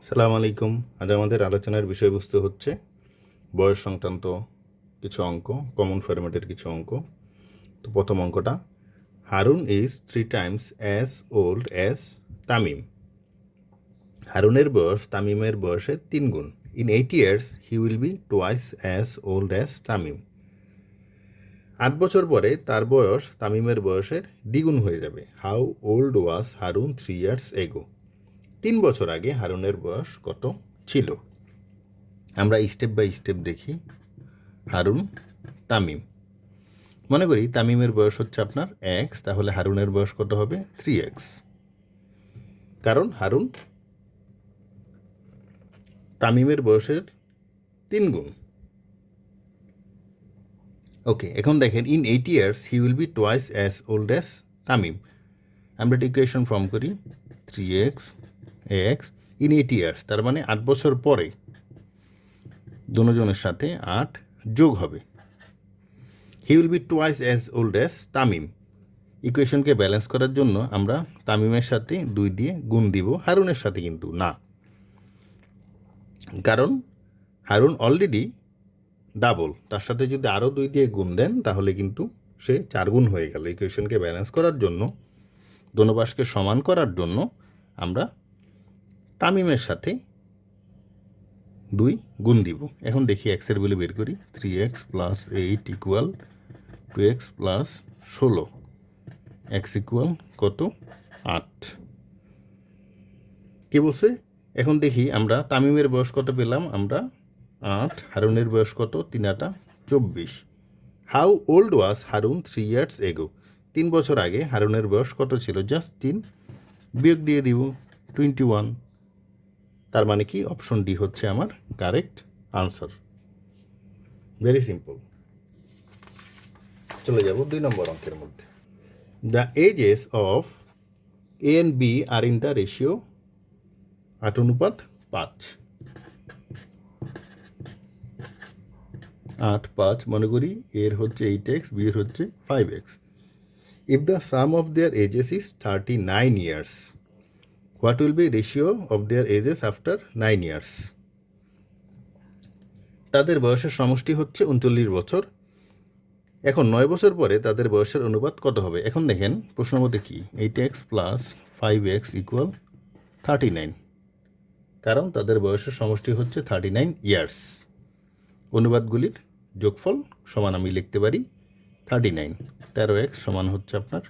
সালাম আলাইকুম। আজ আমাদের আলোচনার বিষয়বস্তু হচ্ছে বয়স সংক্রান্ত কিছু অঙ্ক, কমন ফরম্যাটের কিছু অঙ্ক। তো প্রথম অঙ্কটা, Harun is 3 times as old as Tamim. হারুনের বয়স তামিমের বয়সের 3 গুণ। In 8 years he will be twice as old as Tamim. 8 বছর পরে তার বয়স তামিমের বয়সের দ্বিগুণ হয়ে যাবে। How old was Harun 3 years ago? 3 বছর আগে হারুনের বয়স কত ছিল? আমরা স্টেপ বাই স্টেপ দেখি। হারুন, তামিম। মনে করি তামিমের বয়স হচ্ছে আপনার এক্স, তাহলে হারুনের বয়স কত হবে? 3x, কারণ হারুন তামিমের বয়সের 3 গুণ। ওকে, এখন দেখেন, in 8 years he will be twice as old as Tamim. আমরা একটা ইকুয়েশন ফর্ম করি, 3x ax ইন 8 years, তার মানে 8 বছর পরে দুজনের সাথে 8 যোগ হবে। He will be twice as old as Tamim. ইকুয়েশনকে ব্যালেন্স করার জন্য আমরা তামিমের সাথে 2 দিয়ে গুণ দিব, হারুনের সাথে কিন্তু না, কারণ হারুন অলরেডি ডাবল। তার সাথে যদি আরও 2 দিয়ে গুণ দেন তাহলে কিন্তু সে 4 গুণ হয়ে গেল। ইকুয়েশনকে ব্যালেন্স করার জন্য, দোনো পাশকে সমান করার জন্য আমরা তামিমের সাথে 2 গুণ দিব। এখন দেখি এক্সের ভ্যালু বের করি। 3x + 8 = 2x + 16, এক্স ইকুয়াল কত? 8। কে বলছে? এখন দেখি আমরা তামিমের বয়স কত পেলাম? আমরা 8, হারুনের বয়স কত? 3 × 8 = 24। How old was Harun 3 years ago? 3 বছর আগে হারুনের বয়স কত ছিল? জাস্ট 3 বিয়োগ দিয়ে দিব, 21। তার মানে কি? অপশন ডি হচ্ছে আমার কারেক্ট আনসার। Very simple. চলে যাব 2 নম্বর অঙ্কের মধ্যে। The ages of A and B are in the ratio 8:5। 8:5 মনে করি এর হচ্ছে 8x, বি এর হচ্ছে 5x। If the sum of their ages is 39 years, what will be ratio of their ages after 9 years? তাদের বয়সের সমষ্টি হচ্ছে 39 বছর। এখন 9 বছর পরে তাদের বয়সের অনুপাত কত হবে? এখন দেখেন প্রশ্ন মতে কি, 8x + 5x = 39, কারণ তাদের বয়সের সমষ্টি হচ্ছে 39 ইয়ার্স। অনুপাতগুলির যোগফল সমান আমি লিখতে পারি 39। 13x সমান হচ্ছে আপনার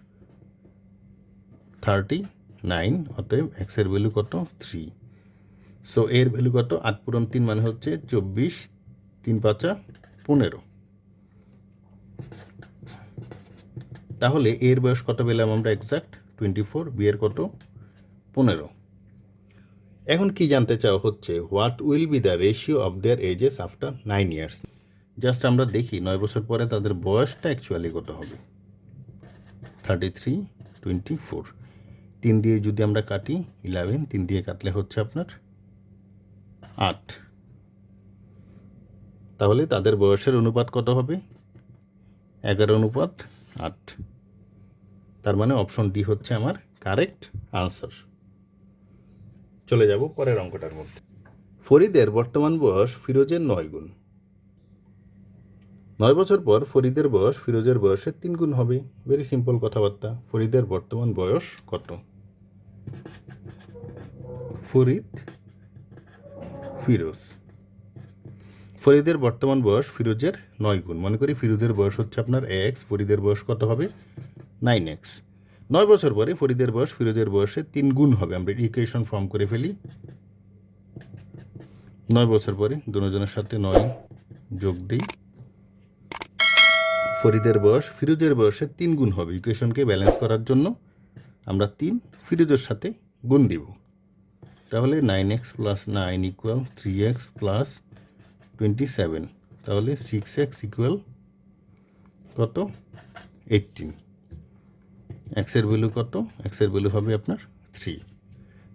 39, অতএব এক্সের ভ্যালু কত? 3। সো এর ভ্যালু কত? 8 × 3 মানে হচ্ছে 24, 3 × 5 = 15। তাহলে এর বয়স কত পেলাম আমরা? এক্সাক্ট 24, বি এর কত? 15। এখন কি জানতে চাওয়া হচ্ছে, what will be the ratio of their ages after 9 years? Just আমরা দেখি 9 বছর পরে তাদের বয়সটা অ্যাকচুয়ালি কত হবে। 33, 24, 3 দিয়ে যদি আমরা কাটি 11, 3 দিয়ে কাটলে হচ্ছে আপনার 8। তাহলে তাদের বয়সের অনুপাত কত হবে? 11:8। তার মানে অপশন ডি হচ্ছে আমার কারেক্ট আনসার। চলে যাব পরের অঙ্কটার মধ্যে। ফরিদের বর্তমান বয়স ফিরোজের 9 গুণ। 9 বছর পর ফরিদের বয়স ফিরোজের বয়সের 3 গুণ হবে। ভেরি সিম্পল কথাবার্তা। ফরিদের বর্তমান বয়স কত? ফরিদ, ফিরোজ। ফরিদের বর্তমান বয়স ফিরোজের 9 গুণ। মনে করি ফিরোজের বয়স হচ্ছে আপনার এক্স, ফরিদের বয়স কত হবে? 9x। 9 বছর পরে ফরিদের বয়স ফিরোজের বয়সে 3 গুণ হবে। আমরা ইকুয়েশন ফর্ম করে ফেলি। 9 বছর পরে দুজনের সাথে 9 যোগ দিই, ফরিদের বয়স ফিরোজের বয়সের 3 গুণ হবে। ইকুয়েশনকে ব্যালেন্স করার জন্য আমরা 3 ফিরোজের সাথে গুণ দিব। তাহলে 9x + 9 = 3x + 27, তাহলে 6x = কত? 18। এক্সের ভ্যালু কত? এক্সের ভ্যালু হবে আপনার 3।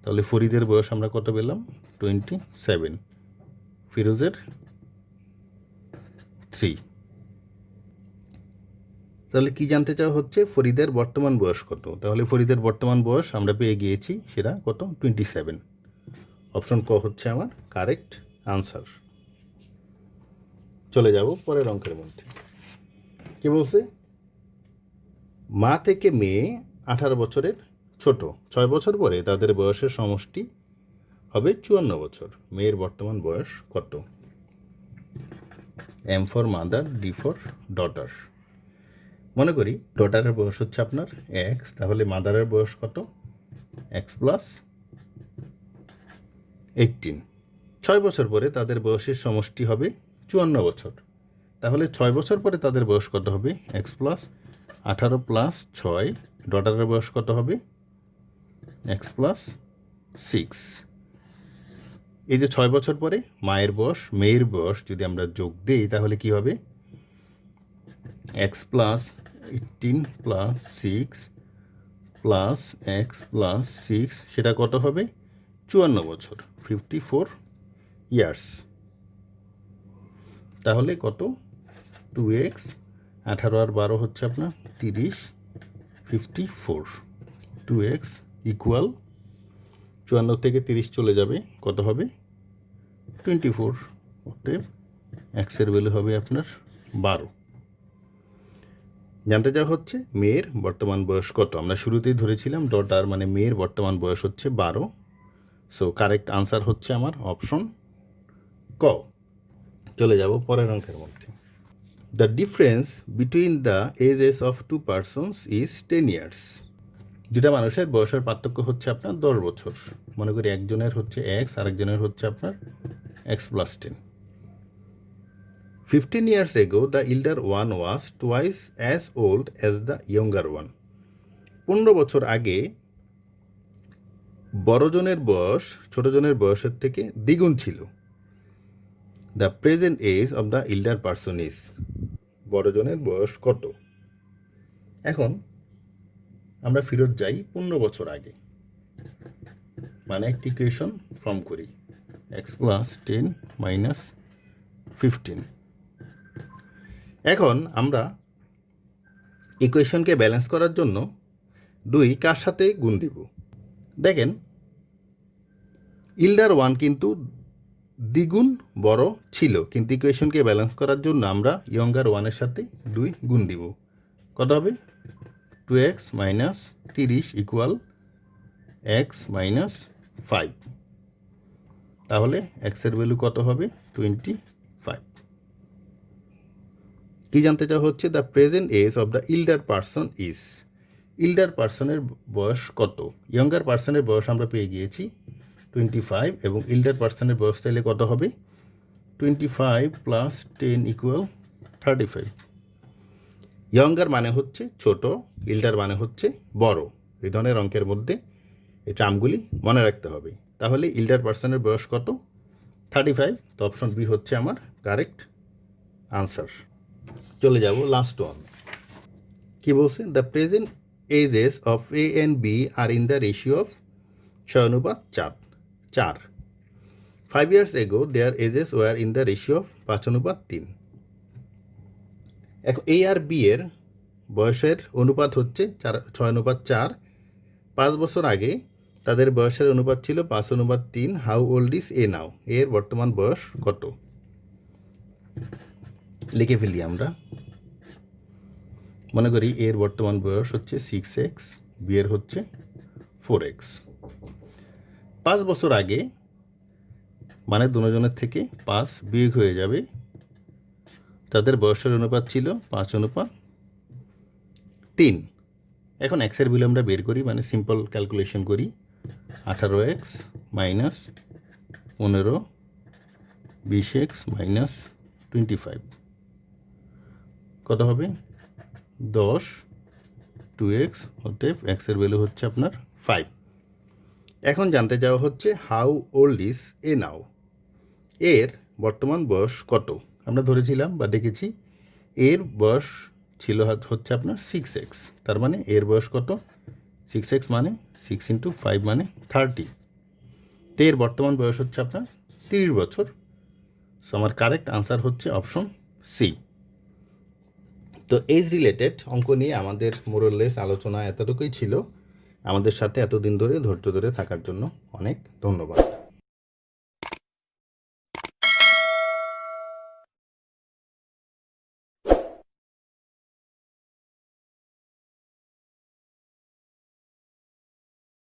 তাহলে ফরিদের বয়স আমরা কত পেলাম? 27, ফিরোজের 3। তাহলে কি জানতে চাওয়া হচ্ছে? ফরিদের বর্তমান বয়স কত? তাহলে ফরিদের বর্তমান বয়স আমরা পেয়ে গিয়েছি, সেটা কত? 27। অপশন ক হচ্ছে আমার কারেক্ট আনসার। চলে যাব পরের অঙ্কের মধ্যে। কি বলছে? মা থেকে মেয়ে 18 বছরের ছোট, 6 বছর পরে তাদের বয়সের সমষ্টি হবে 54 বছর। মেয়ের বর্তমান বয়স কত? M for mother, D for daughter. মনে করি ডটারের বয়স হচ্ছে আপনার এক্স, তাহলে মাদারের বয়স কত? X plus 18। 6 বছর পরে তাদের বয়সের সমষ্টি হবে 54 বছর, তাহলে 6 বছর পরে তাদের বয়স কত হবে? X plus 18 plus 6। ডটারের বয়স কত হবে? X plus 6। এই যে 6 বছর পরে মায়ের বয়স মেয়ের বয়স যদি আমরা যোগ দিই তাহলে কি হবে? X plus 18 plus 6 plus x plus 6, সেটা কত হবে? 54 বছর, 54 ইয়ার্স। তাহলে কত? 2x, 18 আর 12 হচ্ছে আপনার 30, 54। 2x ইকুয়াল 54 থেকে 30 চলে যাবে, কত হবে? 24। অতএব এক্সের ভ্যালু হবে আপনার 12। জানতে চাওয়া হচ্ছে মেয়ের বর্তমান বয়স কত। আমরা শুরুতেই ধরেছিলাম ডটার মানে মেয়ের বর্তমান বয়স হচ্ছে 12। সো কারেক্ট আনসার হচ্ছে আমার অপশন ক। চলে যাব পরের অঙ্কের মধ্যে। The difference between the ages of 2 persons is 10 years. দুটা মানুষের বয়সের পার্থক্য হচ্ছে আপনার 10 বছর। মনে করি একজনের হচ্ছে এক্স, আরেকজনের হচ্ছে আপনার x plus 10। 15 years ago, the elder one was twice as old as the younger one. 15 বছর আগে বড়জনের বয়স ছোটজনের বয়সের থেকে দ্বিগুণ ছিল। The present age of the elder person is. বড়জনের বয়স কত? এখন আমরা ফেরত যাই 15 বছর আগে, মানে একটি ইকুয়েশন ফর্ম করি, এক্স প্লাস 10 মাইনাস 15। এখন আমরা ইকুয়েশনকে ব্যালেন্স করার জন্য 2 কার সাথে গুণ দিব? দেখেন ইল্ডার 1 কিন্তু দ্বিগুণ বড় ছিল, কিন্তু ইকুয়েশনকে ব্যালেন্স করার জন্য আমরা ইয়ঙ্গার 1-এর সাথে 2 গুণ দিব। কত হবে? 2x minus 30 equal x minus 5। তাহলে এক্সের ভ্যালু কত হবে? 25। কি জানতে চাওয়া হচ্ছে? The present age of the elder person is. Elder পারসনের বয়স কত? ইয়ঙ্গার পারসনের বয়স আমরা পেয়ে গিয়েছি 25, এবং ইল্ডার পারসনের বয়স তাহলে কত হবে? 25 প্লাস 10 ইকুয়াল 35। ইয়ঙ্গার মানে হচ্ছে ছোট, ইল্ডার মানে হচ্ছে বড়। এই ধরনের অঙ্কের মধ্যে এই টার্মগুলি মনে রাখতে হবে। তাহলে ইল্ডার পারসনের বয়স কত? 35। তো অপশন বি হচ্ছে আমার কারেক্ট আনসার। চলে যাব লাস্ট ওয়ান। কি বলছে? The present ages of A and B are in the ratio of 6:4। 5 years ago their ages were in the ratio of 5:3। এখন এ আর বি এর বয়সের অনুপাত হচ্ছে 6:4। 5 বছর আগে তাদের বয়সের অনুপাত ছিল 5:3। হাউ ওল্ড ইজ এ নাও? এর বর্তমান বয়স কত? লিখে ফেলি আমরা। মনে করি এর বর্তমান বয়স হচ্ছে 6x, বি এর হচ্ছে 4x। 5 বছর আগে মানে দুজনের থেকে 5 বিয়োগ হয়ে যাবে, তাদের বয়সের অনুপাত ছিল 5:3। এখন এক্সের ভ্যালু আমরা বের করি, মানে সিম্পল ক্যালকুলেশন করি। 18x মাইনাস 15, 20x মাইনাস 25 কত হবে? 10। 2x, অতএব এক্সের ভ্যালু হচ্ছে আপনার 5। এখন জানতে চাওয়া হচ্ছে হাউ ওল্ড ইজ এ নাও? এর বর্তমান বয়স কত? আমরা ধরেছিলাম বা দেখেছি এর বয়স ছিল হচ্ছে আপনার 6x, তার মানে এর বয়স কত? 6x মানে 6 × 5 মানে 30। তো এর বর্তমান বয়স হচ্ছে আপনার 30 বছর। সো আমার কারেক্ট আনসার হচ্ছে অপশন সি। তো এজ রিলেটেড অঙ্ক নিয়ে আমাদের মোরলেস আলোচনা এতটুকুই ছিল। আমাদের সাথে এতদিন ধরে ধৈর্য ধরে থাকার জন্য অনেক ধন্যবাদ।